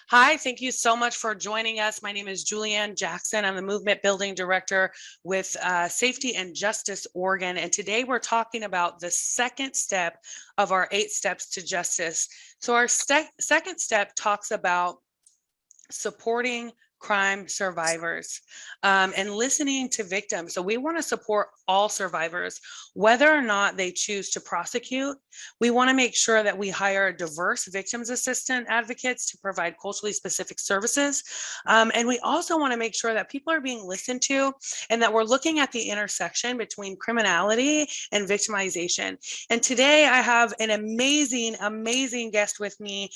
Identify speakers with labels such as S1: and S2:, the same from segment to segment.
S1: Hi, thank you so much for joining us. My name is Julianne Jackson. I'm the Movement Building Director with Safety and Justice Oregon. And today we're talking about the second step of our 8 steps to justice. So our second step talks about supporting crime survivors and listening to victims. So we want to support all survivors, whether or not they choose to prosecute. We want to make sure that we hire diverse victims assistant advocates to provide culturally specific services. And we also want to make sure that people are being listened to and that we're looking at the intersection between criminality and victimization. And today I have an amazing guest with me.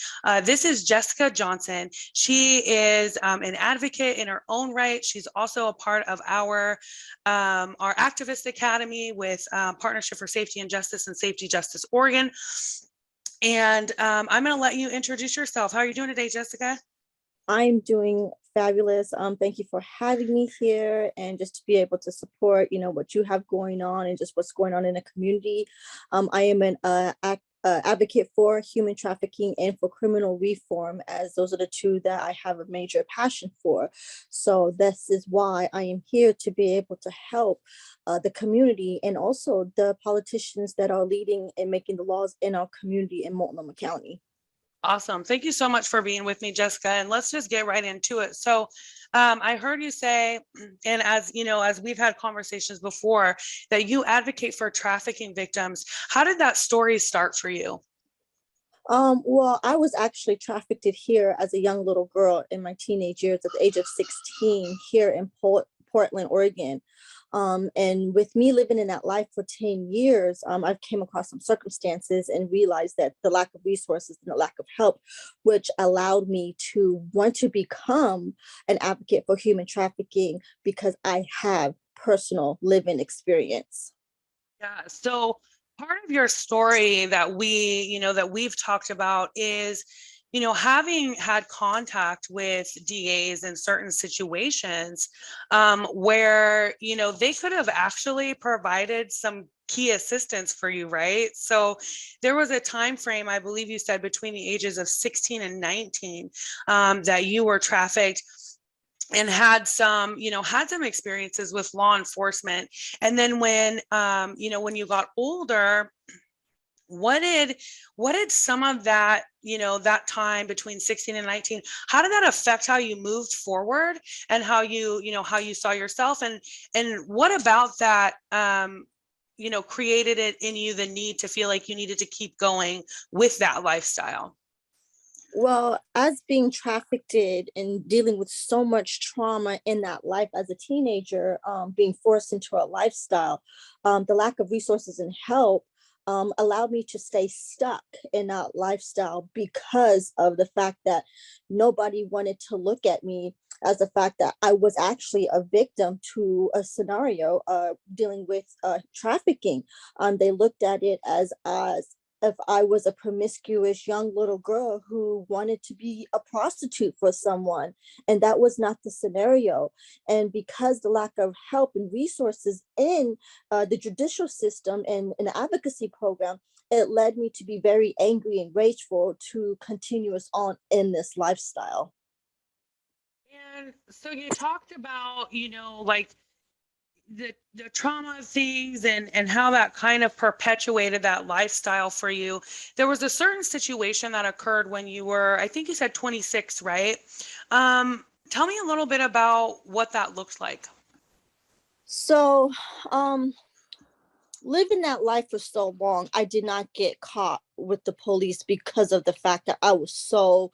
S1: This is Jessica Johnson. She is an advocate in her own right. She's also a part of our activist academy with Partnership for Safety and Justice and Safety Justice Oregon. And I'm going to let you introduce yourself. How are you doing today, Jessica?
S2: I'm doing fabulous. Thank you for having me here and just to be able to support, what you have going on and just what's going on in the community. I am an advocate for human trafficking and for criminal reform, as those are the two that I have a major passion for. So this is why I am here to be able to help the community and also the politicians that are leading and making the laws in our community in Multnomah County.
S1: Awesome. Thank you so much for being with me, Jessica. And let's just get right into it. So I heard you say, and as you know, as we've had conversations before, that you advocate for trafficking victims. How did that story start for you?
S2: Well, I was actually trafficked here as a young little girl in my teenage years at the age of 16 here in Portland, Oregon. And with me living in that life for 10 years, I've came across some circumstances and realized that the lack of resources and the lack of help, which allowed me to want to become an advocate for human trafficking because I have personal living experience.
S1: Yeah. So part of your story that that we've talked about is, having had contact with DAs in certain situations where, they could have actually provided some key assistance for you, right? So there was a time frame, I believe you said between the ages of 16 and 19 that you were trafficked and had some experiences with law enforcement. And then when you got older, what did some of that, that time between 16 and 19, how did that affect how you moved forward and how you saw yourself, and what about that created it in you the need to feel like you needed to keep going with that lifestyle?
S2: Well, as being trafficked and dealing with so much trauma in that life as a teenager, being forced into a lifestyle, the lack of resources and help allowed me to stay stuck in that lifestyle because of the fact that nobody wanted to look at me as the fact that I was actually a victim to a scenario dealing with trafficking. They looked at it as if I was a promiscuous young little girl who wanted to be a prostitute for someone. And that was not the scenario. And because the lack of help and resources in the judicial system and an advocacy program, it led me to be very angry and rageful to continue us on in this lifestyle.
S1: And so you talked about, like the trauma of things and how that kind of perpetuated that lifestyle for you. There was a certain situation that occurred when you were, I think you said 26, right? Tell me a little bit about what that looked like.
S2: So, living that life for so long, I did not get caught with the police because of the fact that I was so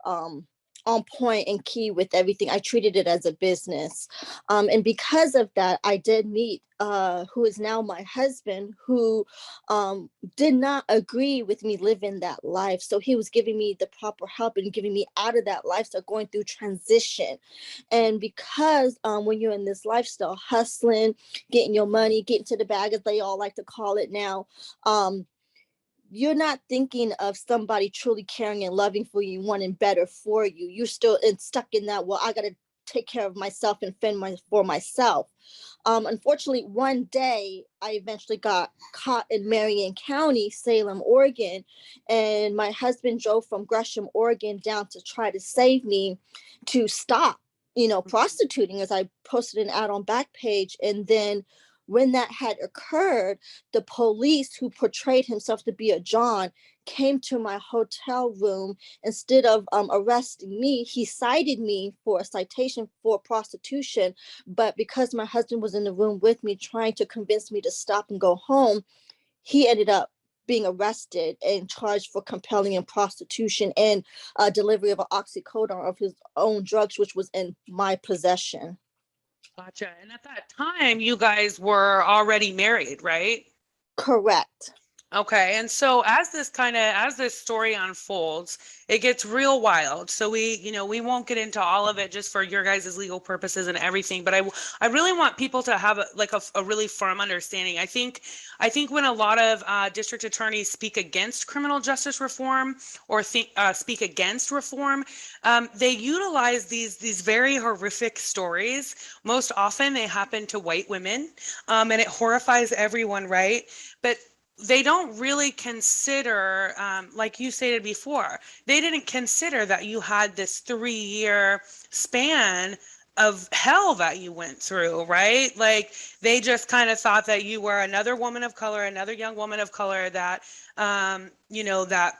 S2: um, on point and key with everything. I treated it as a business. And because of that, I did meet who is now my husband, who did not agree with me living that life. So he was giving me the proper help and giving me out of that lifestyle, going through transition. And because when you're in this lifestyle, hustling, getting your money, getting to the bag, as they all like to call it now, you're not thinking of somebody truly caring and loving for you, wanting better for you. You're still stuck in that, well, I got to take care of myself and fend for myself. Unfortunately, one day I eventually got caught in Marion County, Salem, Oregon, and my husband drove from Gresham, Oregon down to try to save me, to stop, prostituting, as I posted an ad on Backpage. And then when that had occurred, the police, who portrayed himself to be a John, came to my hotel room. Instead of arresting me, he cited me for a citation for prostitution. But because my husband was in the room with me trying to convince me to stop and go home, he ended up being arrested and charged for compelling and prostitution and delivery of an oxycodone of his own drugs, which was in my possession.
S1: Gotcha. And at that time, you guys were already married, right?
S2: Correct.
S1: Okay. And so as this story unfolds, it gets real wild. So we won't get into all of it just for your guys' legal purposes and everything, but I really want people to have a really firm understanding. I think when a lot of district attorneys speak against criminal justice reform or speak against reform, they utilize these very horrific stories. Most often they happen to white women, and it horrifies everyone, right? But they don't really consider, like you stated before, they didn't consider that you had this 3-year span of hell that you went through, right? Like they just kind of thought that you were another woman of color, another young woman of color that, that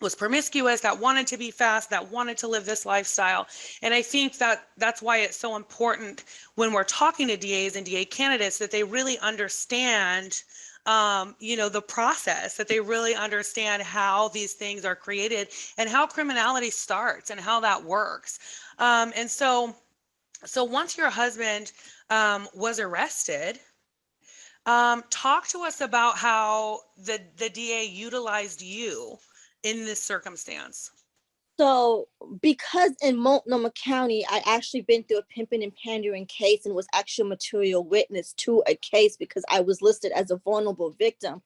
S1: was promiscuous, that wanted to be fast, that wanted to live this lifestyle. And I think that that's why it's so important when we're talking to DAs and DA candidates that they really understand the process, that they really understand how these things are created and how criminality starts and how that works. And so once your husband was arrested, talk to us about how the DA utilized you in this circumstance.
S2: So, because in Multnomah County, I actually been through a pimping and pandering case and was actually a material witness to a case because I was listed as a vulnerable victim.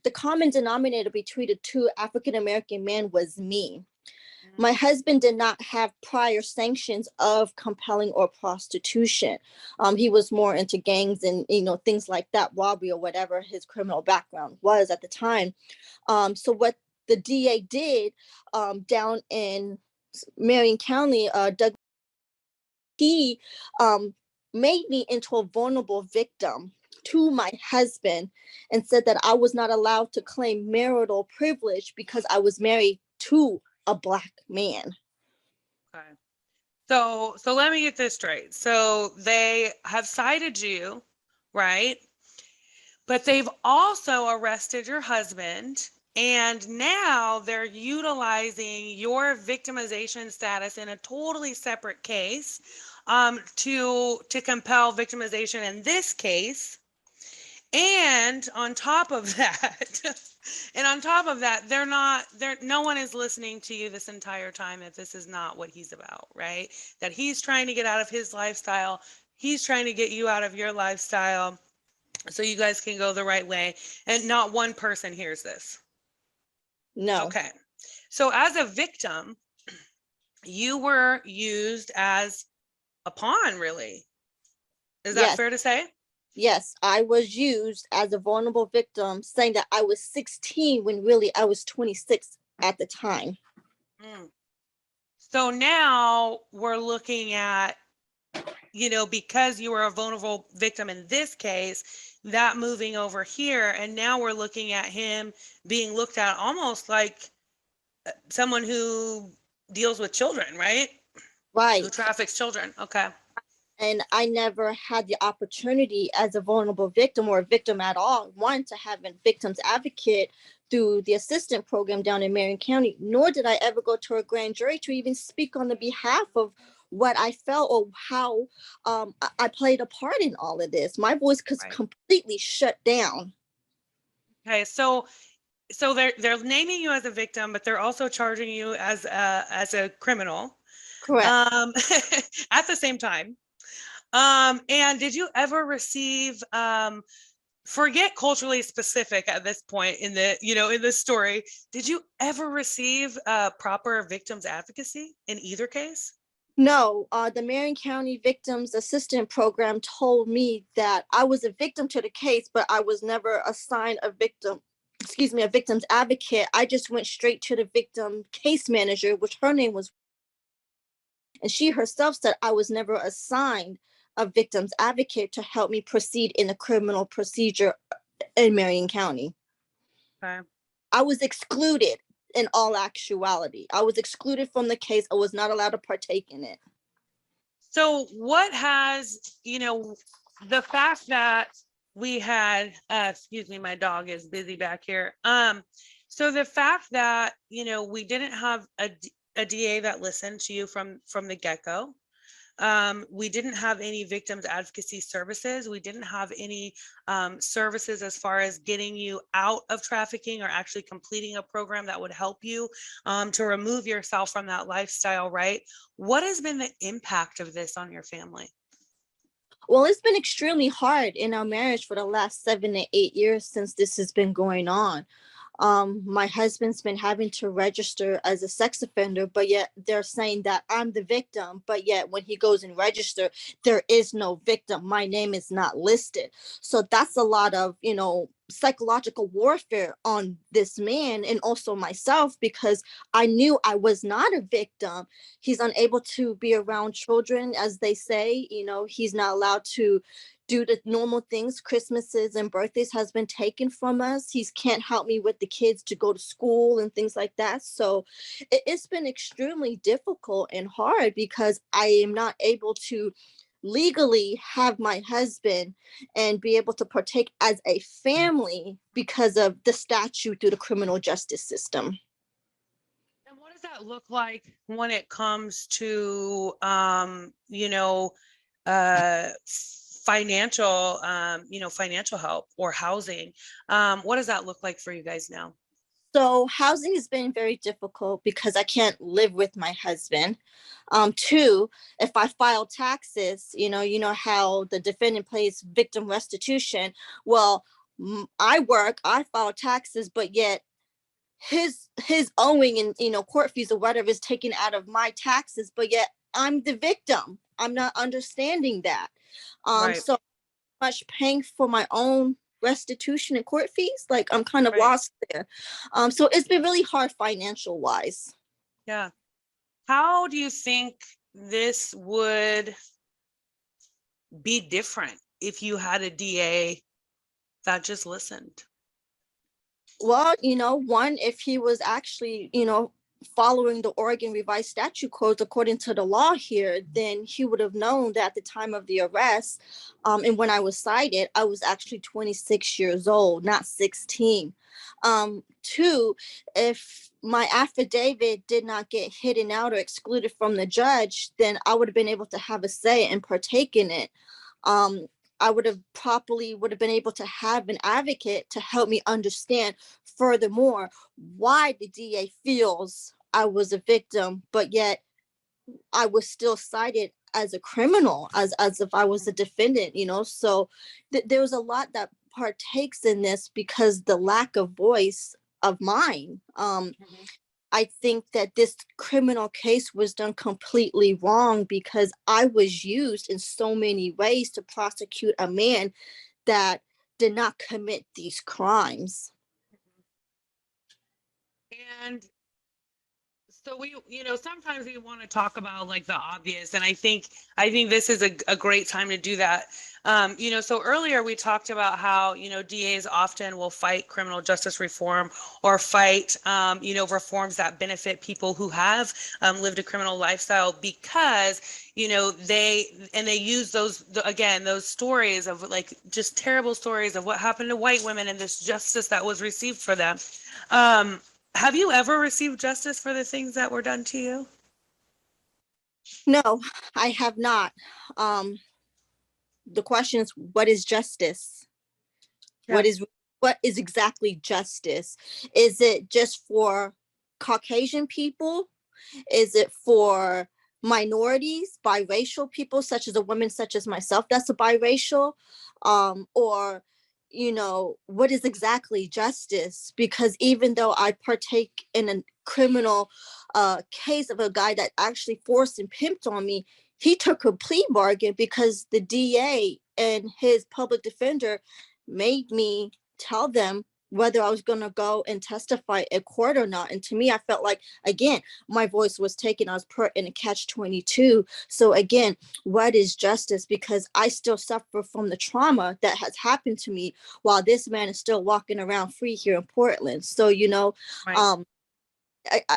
S2: The common denominator between the two African-American men was me. My husband did not have prior sanctions of compelling or prostitution. He was more into gangs and, things like that, robbery or whatever his criminal background was at the time. So what the DA did down in Marion County, Doug, he made me into a vulnerable victim to my husband and said that I was not allowed to claim marital privilege because I was married to a Black man.
S1: Okay. So let me get this straight. So they have cited you, right? But they've also arrested your husband, and now they're utilizing your victimization status in a totally separate case to compel victimization in this case. And on top of that, no one is listening to you this entire time that this is not what he's about, right? That he's trying to get out of his lifestyle. He's trying to get you out of your lifestyle so you guys can go the right way. And not one person hears this.
S2: No.
S1: Okay. So as a victim, you were used as a pawn, really. Is that fair to say?
S2: Yes, I was used as a vulnerable victim, saying that I was 16 when really I was 26 at the time.
S1: So now we're looking at, because you were a vulnerable victim in this case, that moving over here, and now we're looking at him being looked at almost like someone who deals with children, right?
S2: Right.
S1: Who traffics children. Okay.
S2: And I never had the opportunity as a vulnerable victim or a victim at all, one, to have a victim's advocate through the assistant program down in Marion County, nor did I ever go to a grand jury to even speak on the behalf of what I felt or how I played a part in all of this. My voice was completely shut down.
S1: Okay, so they're naming you as a victim, but they're also charging you as a criminal.
S2: Correct.
S1: At the same time. And did you ever receive, forget culturally specific at this point in the story, did you ever receive proper victims advocacy in either case?
S2: No, the Marion County Victims Assistant Program told me that I was a victim to the case, but I was never assigned a victim, excuse me, a victim's advocate. I just went straight to the victim case manager, which her name was, and she herself said I was never assigned a victim's advocate to help me proceed in the criminal procedure in Marion County.
S1: Okay.
S2: I was excluded in all actuality. I was excluded from the case. I was not allowed to partake in it.
S1: So what has, the fact that we had, excuse me, my dog is busy back here. So the fact that, we didn't have a DA that listened to you from the get-go. We didn't have any victims advocacy services. We didn't have any services as far as getting you out of trafficking or actually completing a program that would help you to remove yourself from that lifestyle, right? What has been the impact of this on your family?
S2: Well, it's been extremely hard in our marriage for the last 7 to 8 years since this has been going on. My husband's been having to register as a sex offender, but yet they're saying that I'm the victim. But yet when he goes and register, there is no victim. My name is not listed. So that's a lot of, psychological warfare on this man and also myself, because I knew I was not a victim. He's unable to be around children, as they say. He's not allowed to do the normal things. Christmases and birthdays has been taken from us. He can't help me with the kids to go to school and things like that. So it's been extremely difficult and hard because I am not able to legally have my husband and be able to partake as a family because of the statute through the criminal justice system.
S1: And what does that look like when it comes to, financial, financial help or housing? What does that look like for you guys now?
S2: So housing has been very difficult because I can't live with my husband. Two, if I file taxes, you know how the defendant pays victim restitution. Well, I work, I file taxes, but yet his owing and court fees or whatever is taken out of my taxes, but yet I'm the victim. I'm not understanding that.
S1: Right,
S2: So much paying for my own restitution and court fees. Like I'm kind of
S1: right.
S2: lost there. So it's been really hard financial wise.
S1: Yeah. How do you think this would be different if you had a DA that just listened?
S2: Well, one, if he was actually, following the Oregon revised statute codes according to the law here, then he would have known that at the time of the arrest, and when I was cited, I was actually 26 years old, not 16. Two, if my affidavit did not get hidden out or excluded from the judge, then I would have been able to have a say and partake in it. Um, I would have been able to have an advocate to help me understand furthermore why the DA feels I was a victim, but yet I was still cited as a criminal, as if I was a defendant, So there was a lot that partakes in this because the lack of voice of mine.
S1: Mhm.
S2: I think that this criminal case was done completely wrong because I was used in so many ways to prosecute a man that did not commit these crimes.
S1: And so we, sometimes we want to talk about like the obvious, and I think this is a great time to do that. So earlier we talked about how, DAs often will fight criminal justice reform or fight, reforms that benefit people who have lived a criminal lifestyle because, they use those stories of like just terrible stories of what happened to white women and this justice that was received for them. Um, have you ever received justice for the things that were done to you?
S2: No, I have not. Um, the question is, what is justice?
S1: Yeah.
S2: What is exactly justice? Is it just for Caucasian people? Is it for minorities, biracial people, such as a woman such as myself that's a biracial? Or, what is exactly justice? Because even though I partake in a criminal a case of a guy that actually forced and pimped on me. He took a plea bargain because the DA and his public defender made me tell them whether I was going to go and testify at court or not. And to me, I felt like, again, my voice was taken. I was put in a catch-22. So again, what is justice? Because I still suffer from the trauma that has happened to me while this man is still walking around free here in Portland. So,
S1: Right.
S2: um,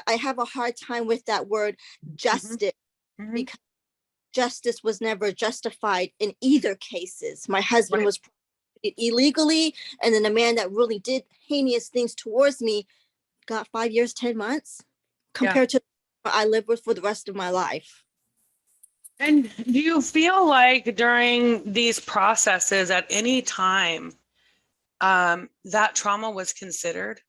S2: I have a hard time with that word justice,
S1: Mhm.
S2: because justice was never justified in either cases. My husband
S1: Right.
S2: was illegally, and then the man that really did heinous things towards me got 5 years, 10 months
S1: Yeah.
S2: compared to what I lived with for the rest of my life.
S1: And do you feel like during these processes at any time that trauma was considered?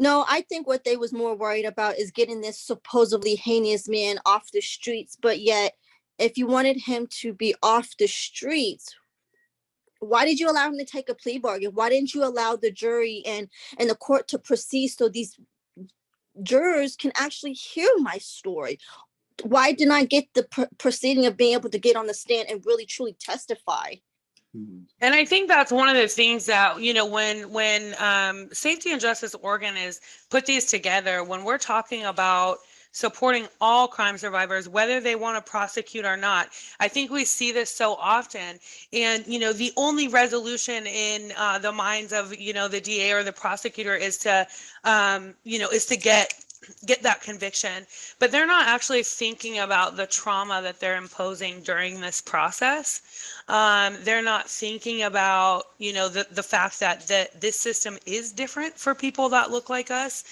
S2: No, I think what they was more worried about is getting this supposedly heinous man off the streets. But yet, if you wanted him to be off the streets, why did you allow him to take a plea bargain? Why didn't you allow the jury and the court to proceed so these jurors can actually hear my story? Why didn't I get the proceeding of being able to get on the stand and really truly testify?
S1: And I think that's one of the things that, when Safety and Justice Oregon is put these together, when we're talking about supporting all crime survivors, whether they want to prosecute or not, I think we see this so often. And, the only resolution in the minds of, the DA or the prosecutor is to, is to get that conviction, but they're not actually thinking about the trauma that they're imposing during this process. They're not thinking about, the fact that this system is different for people that look like us.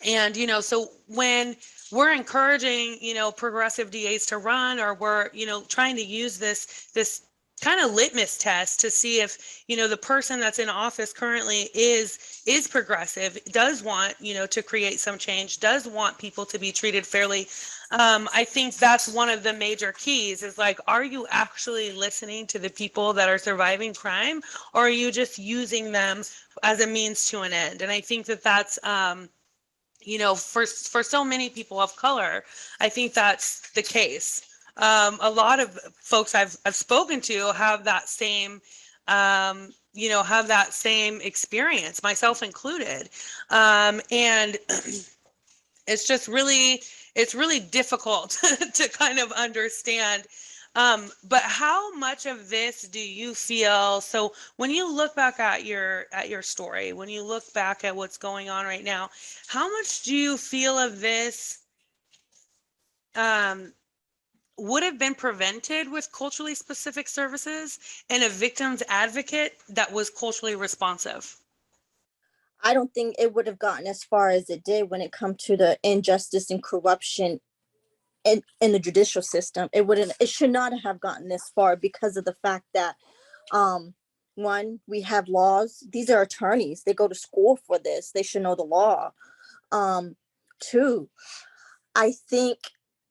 S1: And, so when we're encouraging, progressive DAs to run, or we're, trying to use this kind of litmus test to see if, the person that's in office currently is progressive, does want, to create some change, does want people to be treated fairly. I think that's one of the major keys is like, are you actually listening to the people that are surviving crime, or are you just using them as a means to an end? And I think that that's, for so many people of color, I think that's the case. A lot of folks I've spoken to have that same, have that same experience, myself included. And it's just really, it's really difficult to kind of understand. But how much of this do you feel? So when you look back at your story, when you look back at what's going on right now, how much do you feel of this um, would have been prevented with culturally specific services and a victim's advocate that was culturally responsive?
S2: I don't think it would have gotten as far as it did when it comes to the injustice and corruption in the judicial system. It should not have gotten this far because of the fact that, um, one, we have laws. These are attorneys. They go to school for this. They should know the law. Two, I think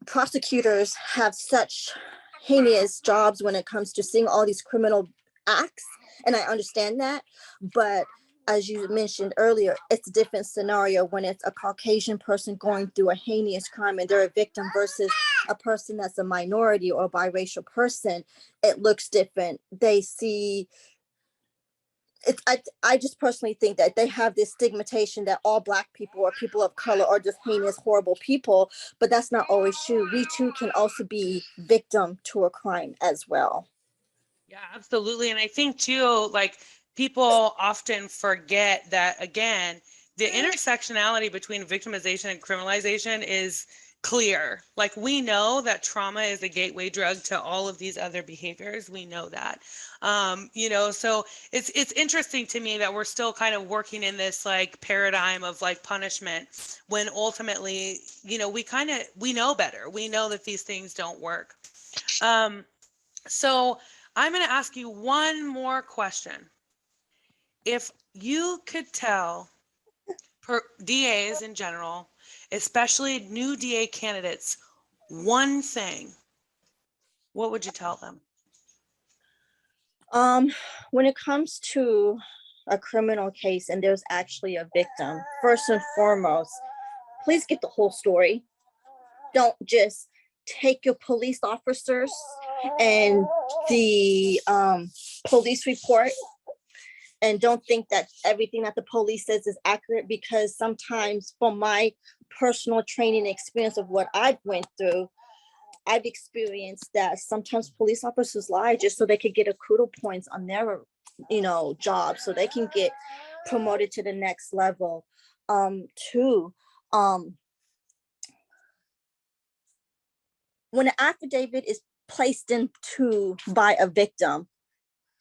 S2: prosecutors have such heinous jobs when it comes to seeing all these criminal acts, and I understand that, but as you mentioned earlier, it's a different scenario when it's a Caucasian person going through a heinous crime and they're a victim versus a person that's a minority or a biracial person. It looks different. They see it's I just personally think that they have this stigmatization that all Black people or people of color are just heinous, horrible people, but that's not always true. We too can also be victim to a crime as well.
S1: Yeah, absolutely. And I think too, like people often forget that again, the intersectionality between victimization and criminalization is clear. Like we know that trauma is a gateway drug to all of these other behaviors. We know that. So it's interesting to me that we're still kind of working in this like paradigm of like punishment when ultimately, we know better. We know that these things don't work. Um, so I'm going to ask you one more question. If you could tell DAs in general, especially new DA candidates, one thing, what would you tell them?
S2: Um, when it comes to a criminal case and there's actually a victim, first and foremost, please get the whole story. Don't just take your police officers and the police report, and don't think that everything that the police says is accurate, because sometimes from my personal training experience of what I've went through, I've experienced that sometimes police officers lie just so they could get accrual points on their, job, so they can get promoted to the next level. Two, when an affidavit is placed into by a victim,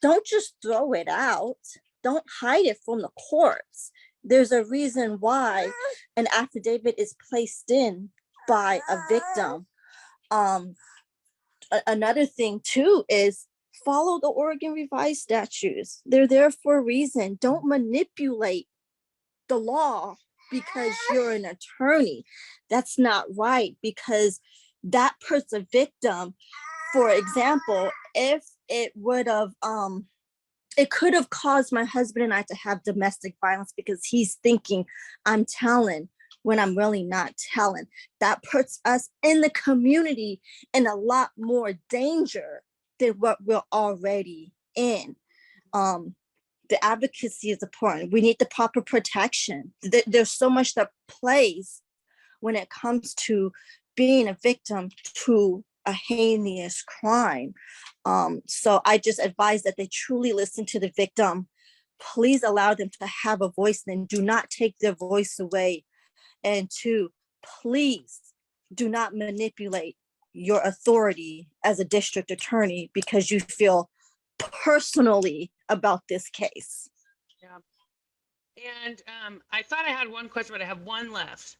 S2: don't just throw it out. Don't hide it from the courts. There's a reason why an affidavit is placed in by a victim. Another thing too is follow the Oregon revised statutes. They're there for a reason. Don't manipulate the law because you're an attorney. That's not right, because that puts a victim, for example, if it would have, it could have caused my husband and I to have domestic violence because he's thinking I'm telling when I'm really not telling. That puts us in the community in a lot more danger than what we're already in. The advocacy is important. We need the proper protection. There's so much that plays when it comes to being a victim to a heinous crime. So I just advise that they truly listen to the victim. Please allow them to have a voice, and do not take their voice away. And two, please do not manipulate your authority as a district attorney because you feel personally about this case.
S1: Yeah. And I thought I had one question, but I have one left.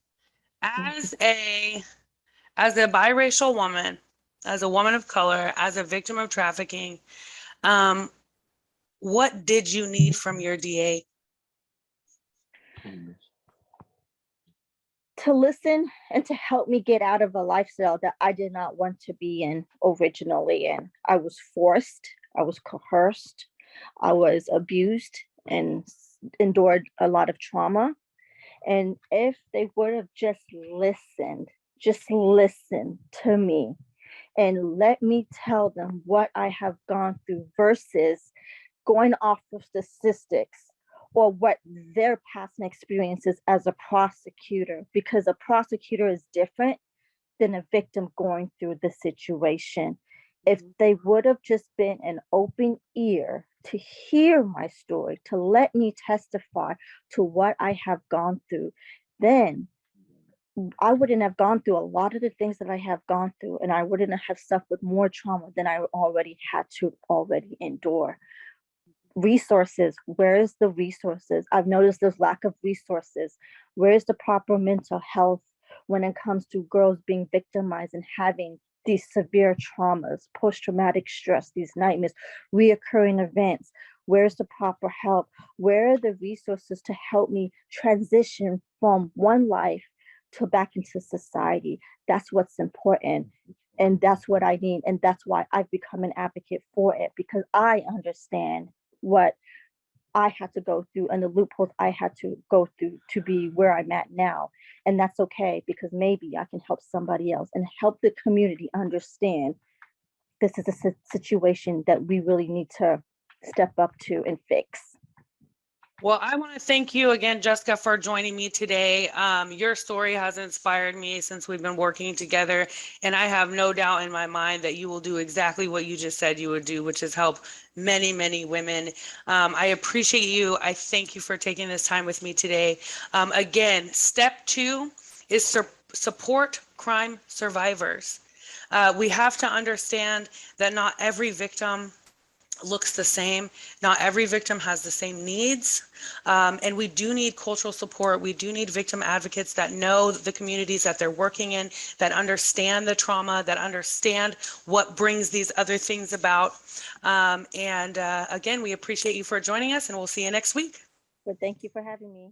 S1: As a biracial woman, as a woman of color, as a victim of trafficking, what did you need from your DA?
S2: To listen and to help me get out of a lifestyle that I did not want to be in originally. And I was forced, I was coerced, I was abused and endured a lot of trauma. And if they would have just listened to me and let me tell them what I have gone through versus going off of statistics or what their past experiences as a prosecutor, because a prosecutor is different than a victim going through the situation. If they would have just been an open ear to hear my story, to let me testify to what I have gone through, then I wouldn't have gone through a lot of the things that I have gone through, and I wouldn't have suffered more trauma than I already had to already endure. Resources, where is the resources? I've noticed there's lack of resources. Where is the proper mental health when it comes to girls being victimized and having these severe traumas, post-traumatic stress, these nightmares, reoccurring events? Where's the proper help? Where are the resources to help me transition from one life to back into society? That's what's important. And that's what I need. And that's why I've become an advocate for it, because I understand what I had to go through and the loopholes I had to go through to be where I'm at now. And that's okay, because maybe I can help somebody else and help the community understand this is a situation that we really need to step up to and fix.
S1: Well, I want to thank you again, Jessica, for joining me today. Your story has inspired me since we've been working together, and I have no doubt in my mind that you will do exactly what you just said you would do, which is help many, many women. I appreciate you. I thank you for taking this time with me today. Again, step 2 is support crime survivors. We have to understand that not every victim looks the same. Not every victim has the same needs. And we do need cultural support. We do need victim advocates that know the communities that they're working in, that understand the trauma, that understand what brings these other things about. Again, we appreciate you for joining us, and we'll see you next week.
S2: But thank you for having me.